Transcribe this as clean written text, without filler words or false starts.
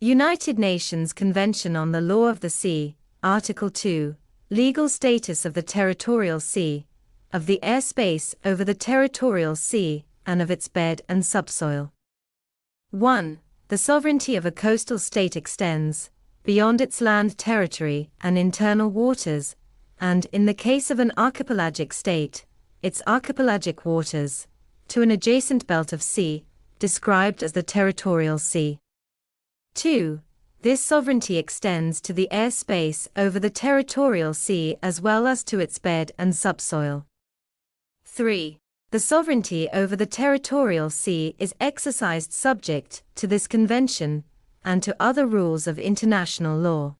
United Nations Convention on the Law of the Sea, Article 2, Legal Status of the Territorial Sea, of the airspace over the territorial sea, and of its bed and subsoil. 1. The sovereignty of a coastal state extends beyond its land territory and internal waters, and, in the case of an archipelagic state, its archipelagic waters, to an adjacent belt of sea, described as the territorial sea. 2. This sovereignty extends to the airspace over the territorial sea as well as to its bed and subsoil. 3. The sovereignty over the territorial sea is exercised subject to this convention and to other rules of international law.